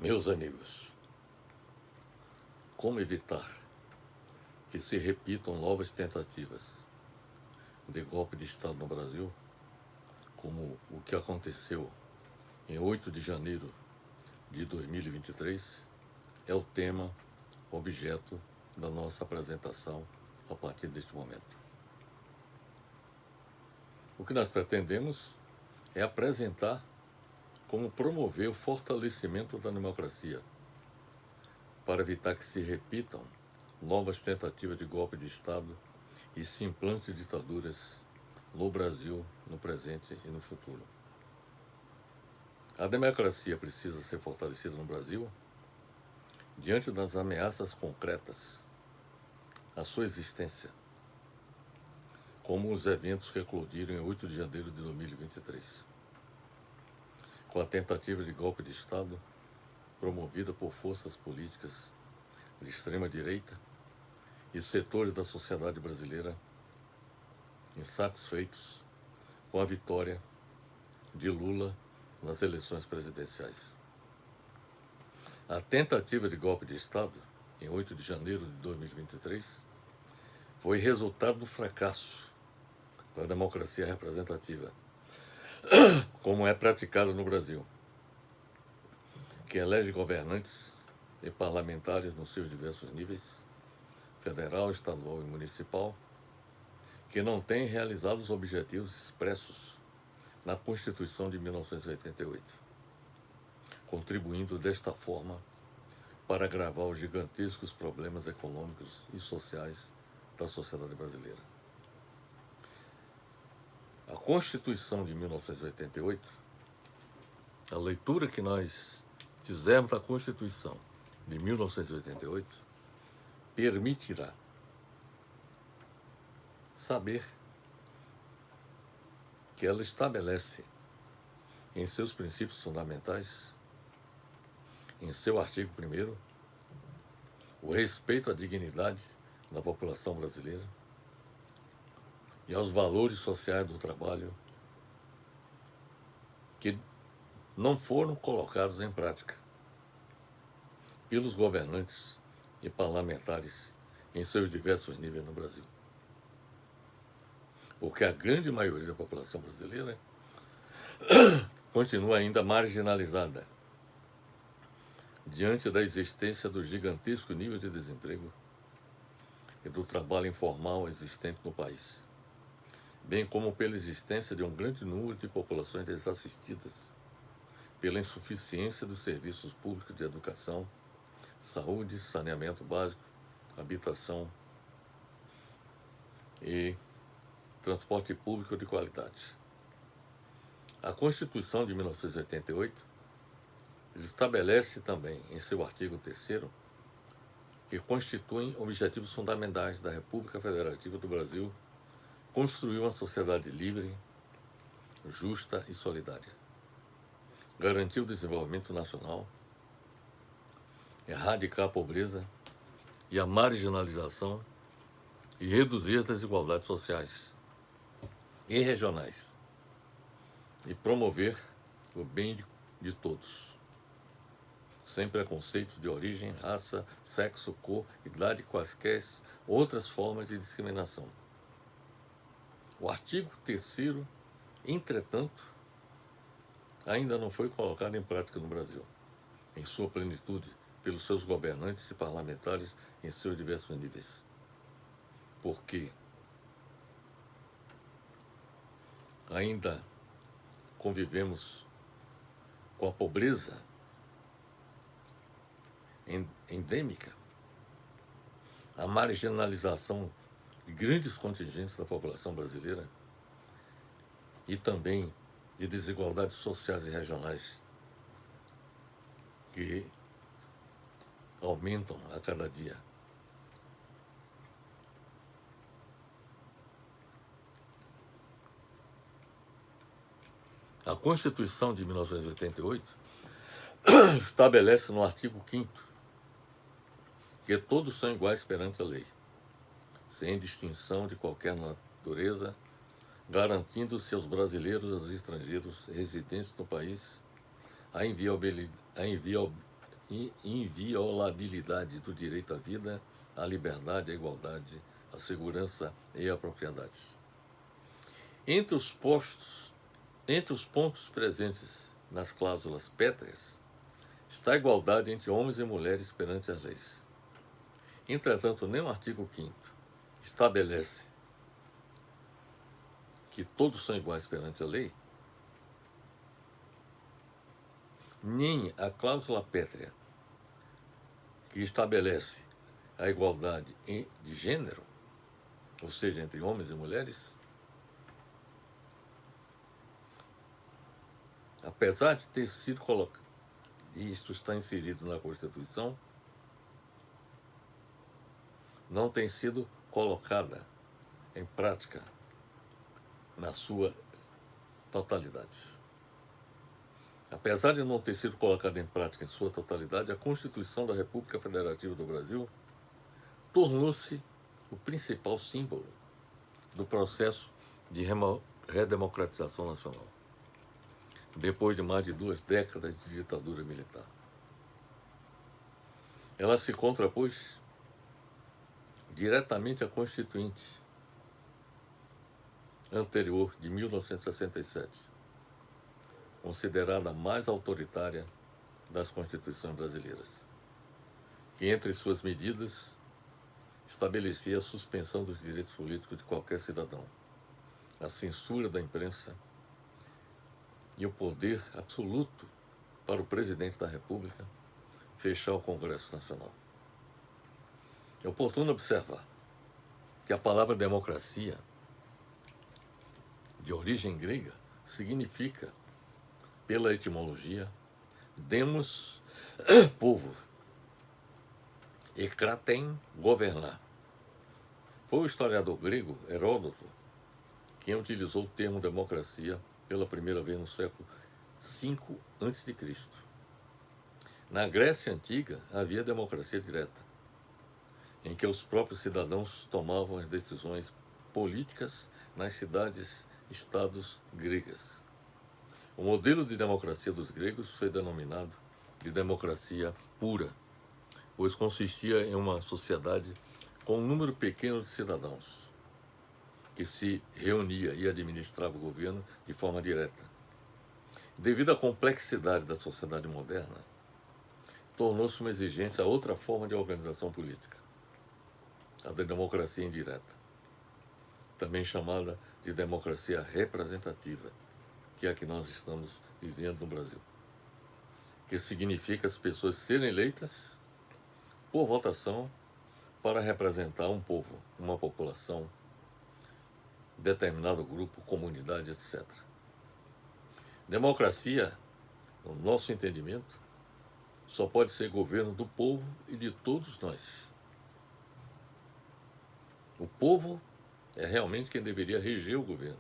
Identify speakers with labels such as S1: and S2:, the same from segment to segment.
S1: Meus amigos, como evitar que se repitam novas tentativas de golpe de Estado no Brasil, como o que aconteceu em 8 de janeiro de 2023, é o tema objeto da nossa apresentação a partir deste momento. O que nós pretendemos é apresentar como promover o fortalecimento da democracia, para evitar que se repitam novas tentativas de golpe de Estado e se implantem ditaduras no Brasil, no presente e no futuro. A democracia precisa ser fortalecida no Brasil diante das ameaças concretas à sua existência, como os eventos que eclodiram em 8 de janeiro de 2023, com a tentativa de golpe de Estado promovida por forças políticas de extrema-direita e setores da sociedade brasileira insatisfeitos com a vitória de Lula nas eleições presidenciais. A tentativa de golpe de Estado, em 8 de janeiro de 2023, foi resultado do fracasso da democracia representativa, como é praticada no Brasil, que elege governantes e parlamentares nos seus diversos níveis, federal, estadual e municipal, que não têm realizado os objetivos expressos na Constituição de 1988, contribuindo desta forma para agravar os gigantescos problemas econômicos e sociais da sociedade brasileira. A Constituição de 1988, a leitura que nós fizemos da Constituição de 1988, permitirá saber que ela estabelece em seus princípios fundamentais, em seu artigo 1º, o respeito à dignidade da população brasileira e aos valores sociais do trabalho que não foram colocados em prática pelos governantes e parlamentares em seus diversos níveis no Brasil. Porque a grande maioria da população brasileira continua ainda marginalizada diante da existência do gigantesco nível de desemprego e do trabalho informal existente no país, bem como pela existência de um grande número de populações desassistidas, pela insuficiência dos serviços públicos de educação, saúde, saneamento básico, habitação e transporte público de qualidade. A Constituição de 1988 estabelece também, em seu artigo 3º, que constituem objetivos fundamentais da República Federativa do Brasil construir uma sociedade livre, justa e solidária, garantir o desenvolvimento nacional, erradicar a pobreza e a marginalização e reduzir as desigualdades sociais e regionais e promover o bem de todos, sem preconceito de origem, raça, sexo, cor, idade, quaisquer outras formas de discriminação. O artigo 3º, entretanto, ainda não foi colocado em prática no Brasil, em sua plenitude, pelos seus governantes e parlamentares em seus diversos níveis. Porque ainda convivemos com a pobreza endêmica, a marginalização de grandes contingentes da população brasileira e também de desigualdades sociais e regionais que aumentam a cada dia. A Constituição de 1988 estabelece no artigo 5º que todos são iguais perante a lei, sem distinção de qualquer natureza, garantindo-se aos brasileiros e aos estrangeiros residentes no país a inviolabilidade do direito à vida, à liberdade, à igualdade, à segurança e à propriedade. Entre os pontos presentes nas cláusulas pétreas está a igualdade entre homens e mulheres perante as leis. Entretanto, nem o artigo 5º estabelece que todos são iguais perante a lei, nem a cláusula pétrea, que estabelece a igualdade de gênero, ou seja, entre homens e mulheres, apesar de ter sido colocado, e isto está inserido na Constituição, não tem sido colocada em prática na sua totalidade. Apesar de não ter sido colocada em prática em sua totalidade, a Constituição da República Federativa do Brasil tornou-se o principal símbolo do processo de redemocratização nacional, depois de mais de 2 décadas de ditadura militar. Ela se contrapôs diretamente à Constituinte anterior, de 1967, considerada a mais autoritária das constituições brasileiras, que entre suas medidas estabelecia a suspensão dos direitos políticos de qualquer cidadão, a censura da imprensa e o poder absoluto para o presidente da República fechar o Congresso Nacional. É oportuno observar que a palavra democracia, de origem grega, significa, pela etimologia, demos, povo, e kraten, governar. Foi o historiador grego Heródoto quem utilizou o termo democracia pela primeira vez no século V a.C. Na Grécia Antiga havia democracia direta, em que os próprios cidadãos tomavam as decisões políticas nas cidades-estados gregas. O modelo de democracia dos gregos foi denominado de democracia pura, pois consistia em uma sociedade com um número pequeno de cidadãos, que se reunia e administrava o governo de forma direta. Devido à complexidade da sociedade moderna, tornou-se uma exigência outra forma de organização política, a da democracia indireta, também chamada de democracia representativa, que é a que nós estamos vivendo no Brasil, que significa as pessoas serem eleitas por votação para representar um povo, uma população, determinado grupo, comunidade, etc. Democracia, no nosso entendimento, só pode ser governo do povo e de todos nós. O povo é realmente quem deveria reger o governo,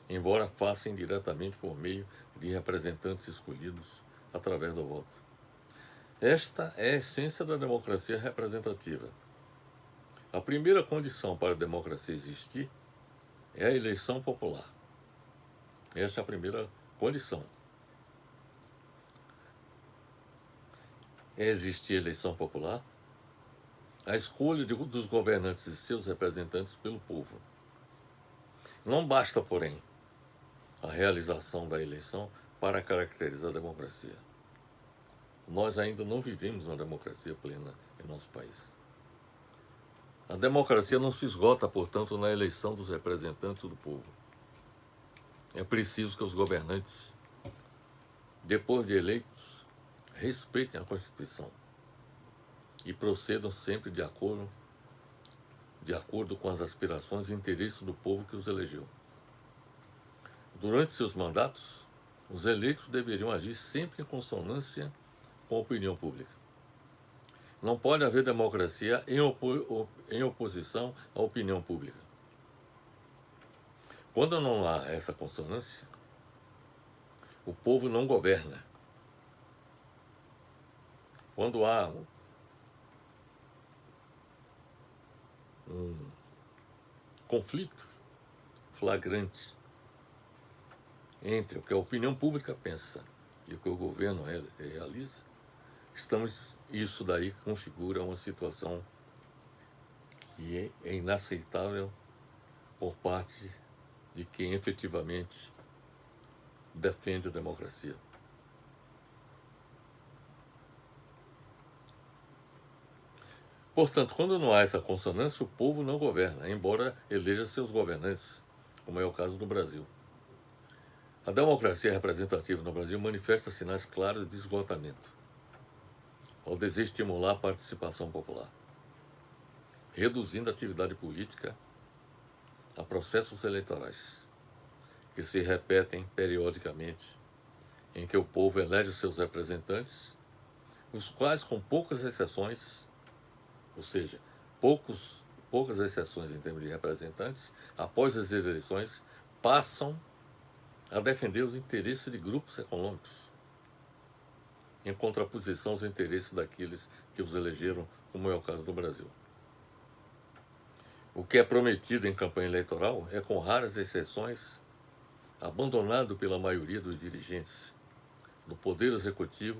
S1: embora faça indiretamente por meio de representantes escolhidos através do voto. Esta é a essência da democracia representativa. A primeira condição para a democracia existir é a eleição popular. Essa é a primeira condição. É existir eleição popular, a escolha dos governantes e seus representantes pelo povo. Não basta, porém, a realização da eleição para caracterizar a democracia. Nós ainda não vivemos uma democracia plena em nosso país. A democracia não se esgota, portanto, na eleição dos representantes do povo. É preciso que os governantes, depois de eleitos, respeitem a Constituição e procedam sempre de acordo com as aspirações e interesses do povo que os elegeu. Durante seus mandatos, os eleitos deveriam agir sempre em consonância com a opinião pública. Não pode haver democracia em oposição à opinião pública. Quando não há essa consonância, o povo não governa. Quando há um conflito flagrante entre o que a opinião pública pensa e o que o governo realiza, isso daí configura uma situação que é inaceitável por parte de quem efetivamente defende a democracia. Portanto, quando não há essa consonância, o povo não governa, embora eleja seus governantes, como é o caso do Brasil. A democracia representativa no Brasil manifesta sinais claros de esgotamento, ao desestimular a participação popular, reduzindo a atividade política a processos eleitorais, que se repetem periodicamente, em que o povo elege seus representantes, os quais, com poucas exceções, ou seja, poucas exceções em termos de representantes, após as eleições, passam a defender os interesses de grupos econômicos, em contraposição aos interesses daqueles que os elegeram, como é o caso do Brasil. O que é prometido em campanha eleitoral é, com raras exceções, abandonado pela maioria dos dirigentes do Poder Executivo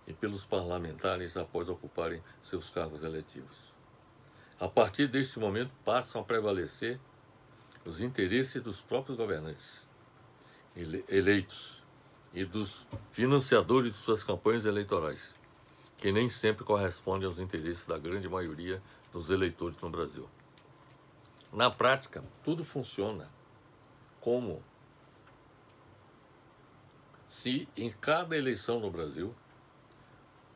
S1: e pelos parlamentares após ocuparem seus cargos eletivos. A partir deste momento, passam a prevalecer os interesses dos próprios governantes eleitos e dos financiadores de suas campanhas eleitorais, que nem sempre correspondem aos interesses da grande maioria dos eleitores no Brasil. Na prática, tudo funciona como se em cada eleição no Brasil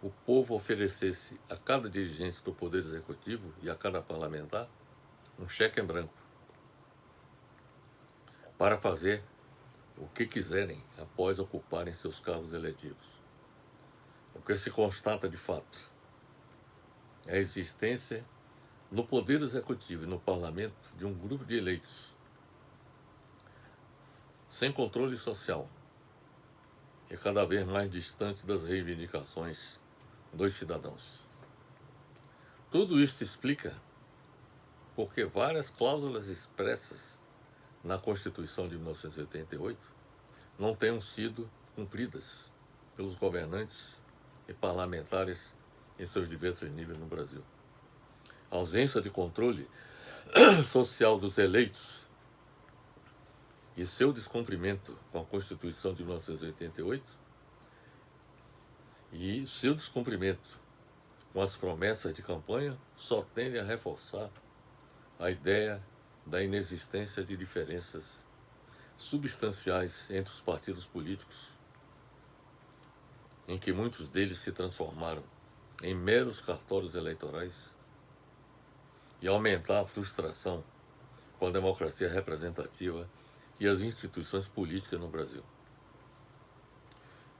S1: o povo oferecesse a cada dirigente do Poder Executivo e a cada parlamentar um cheque em branco para fazer o que quiserem após ocuparem seus cargos eletivos. O que se constata de fato é a existência no Poder Executivo e no Parlamento de um grupo de eleitos sem controle social e cada vez mais distante das reivindicações dos cidadãos. Tudo isso explica porque várias cláusulas expressas na Constituição de 1988 não tenham sido cumpridas pelos governantes e parlamentares em seus diversos níveis no Brasil. A ausência de controle social dos eleitos e seu descumprimento com a Constituição de 1988 e seu descumprimento com as promessas de campanha só tende a reforçar a ideia da inexistência de diferenças substanciais entre os partidos políticos, em que muitos deles se transformaram em meros cartórios eleitorais, e aumentar a frustração com a democracia representativa e as instituições políticas no Brasil.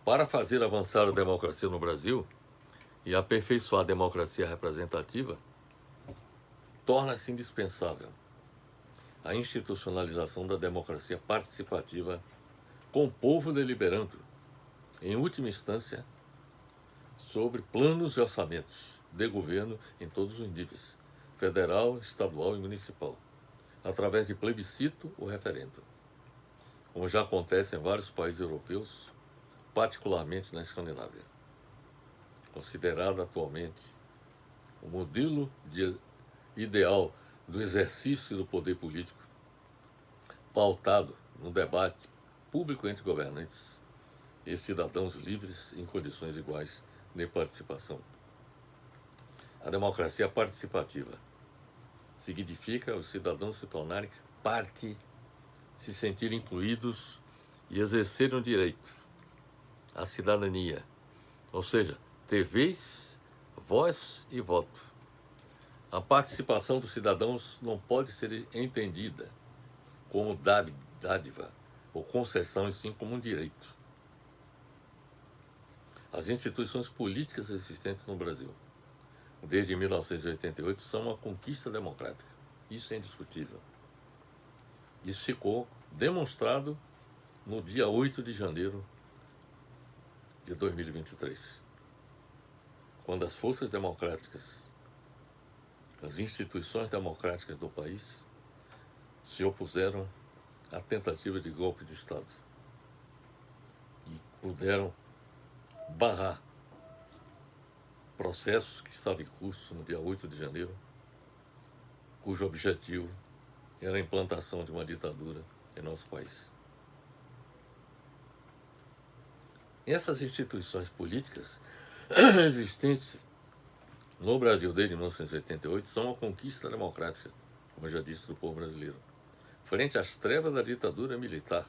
S1: Para fazer avançar a democracia no Brasil e aperfeiçoar a democracia representativa, torna-se indispensável a institucionalização da democracia participativa, com o povo deliberando, em última instância, sobre planos e orçamentos de governo em todos os níveis, federal, estadual e municipal, através de plebiscito ou referendo, como já acontece em vários países europeus, particularmente na Escandinávia, considerado atualmente o modelo ideal do exercício do poder político, pautado no debate público entre governantes e cidadãos livres em condições iguais de participação. A democracia participativa significa os cidadãos se tornarem parte, se sentirem incluídos e exercerem o direito à cidadania, ou seja, ter vez, voz e voto. A participação dos cidadãos não pode ser entendida como dádiva ou concessão, e sim como um direito. As instituições políticas existentes no Brasil, desde 1988, são uma conquista democrática. Isso é indiscutível. Isso ficou demonstrado no dia 8 de janeiro de 2023, quando as forças democráticas, as instituições democráticas do país se opuseram à tentativa de golpe de Estado e puderam barrar processos que estavam em curso no dia 8 de janeiro, cujo objetivo era a implantação de uma ditadura em nosso país. E essas instituições políticas existentes no Brasil desde 1988 são uma conquista democrática, como eu já disse, do povo brasileiro, frente às trevas da ditadura militar,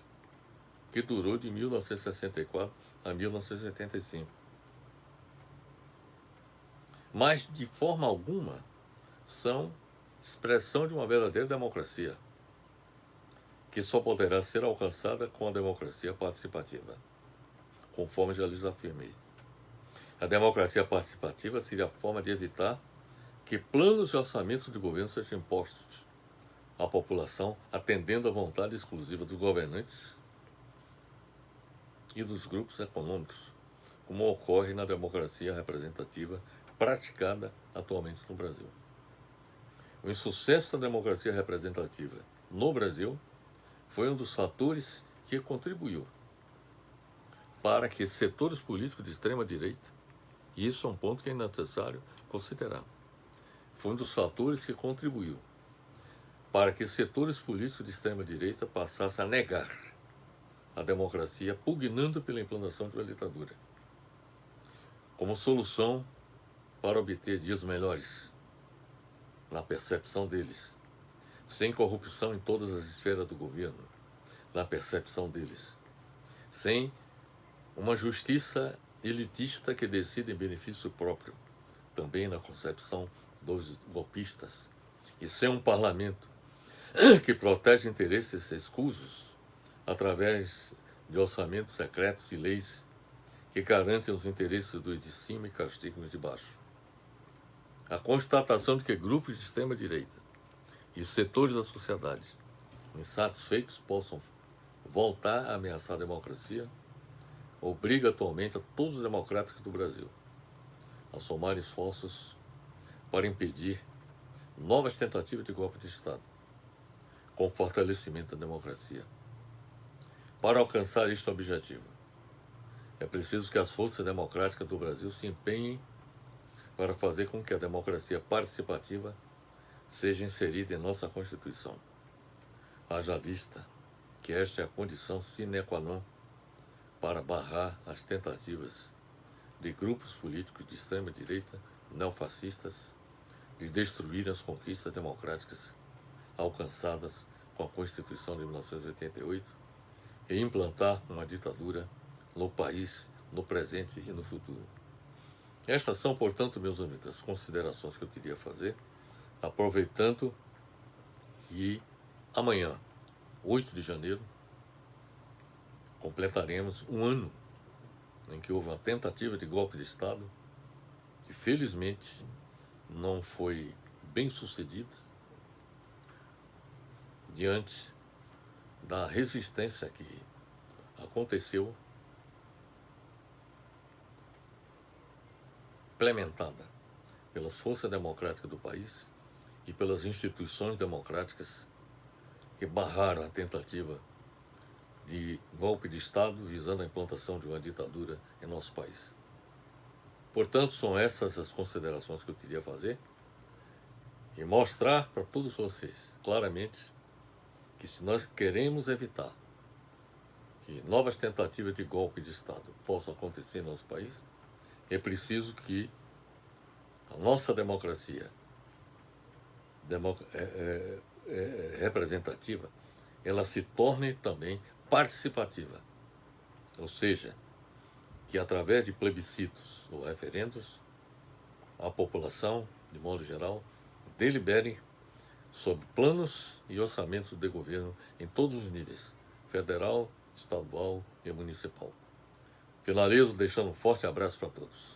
S1: que durou de 1964 a 1985. Mas, de forma alguma, são expressão de uma verdadeira democracia, que só poderá ser alcançada com a democracia participativa, conforme já lhes afirmei. A democracia participativa seria a forma de evitar que planos e orçamentos de governo sejam impostos à população, atendendo à vontade exclusiva dos governantes e dos grupos econômicos, como ocorre na democracia representativa praticada atualmente no Brasil. O insucesso da democracia representativa no Brasil foi um dos fatores que contribuiu para que setores políticos de extrema-direita, e isso é um ponto que é necessário considerar, foi um dos fatores que contribuiu para que setores políticos de extrema-direita passassem a negar a democracia, pugnando pela implantação de uma ditadura, como solução para obter dias melhores, na percepção deles, sem corrupção em todas as esferas do governo, na percepção deles, sem uma justiça elitista que decide em benefício próprio, também na concepção dos golpistas, e sem um parlamento que protege interesses escusos através de orçamentos secretos e leis que garantem os interesses dos de cima e castigam os de baixo. A constatação de que grupos de extrema-direita e setores da sociedade insatisfeitos possam voltar a ameaçar a democracia obriga atualmente a todos os democráticos do Brasil a somar esforços para impedir novas tentativas de golpe de Estado, com fortalecimento da democracia. Para alcançar este objetivo, é preciso que as forças democráticas do Brasil se empenhem para fazer com que a democracia participativa seja inserida em nossa Constituição. Haja vista que esta é a condição sine qua non para barrar as tentativas de grupos políticos de extrema-direita, neofascistas, de destruir as conquistas democráticas alcançadas com a Constituição de 1988 e implantar uma ditadura no país, no presente e no futuro. Estas são, portanto, meus amigos, as considerações que eu queria fazer, aproveitando que amanhã, 8 de janeiro, completaremos um ano em que houve uma tentativa de golpe de Estado que, felizmente, não foi bem sucedida diante da resistência que aconteceu, implementada pelas forças democráticas do país e pelas instituições democráticas que barraram a tentativa de golpe de Estado visando a implantação de uma ditadura em nosso país. Portanto, são essas as considerações que eu queria fazer e mostrar para todos vocês claramente que, se nós queremos evitar que novas tentativas de golpe de Estado possam acontecer no nosso país, é preciso que a nossa democracia representativa ela se torne também participativa, ou seja, que através de plebiscitos ou referendos, a população, de modo geral, delibere sobre planos e orçamentos de governo em todos os níveis, federal, estadual e municipal. Finalizo deixando um forte abraço para todos.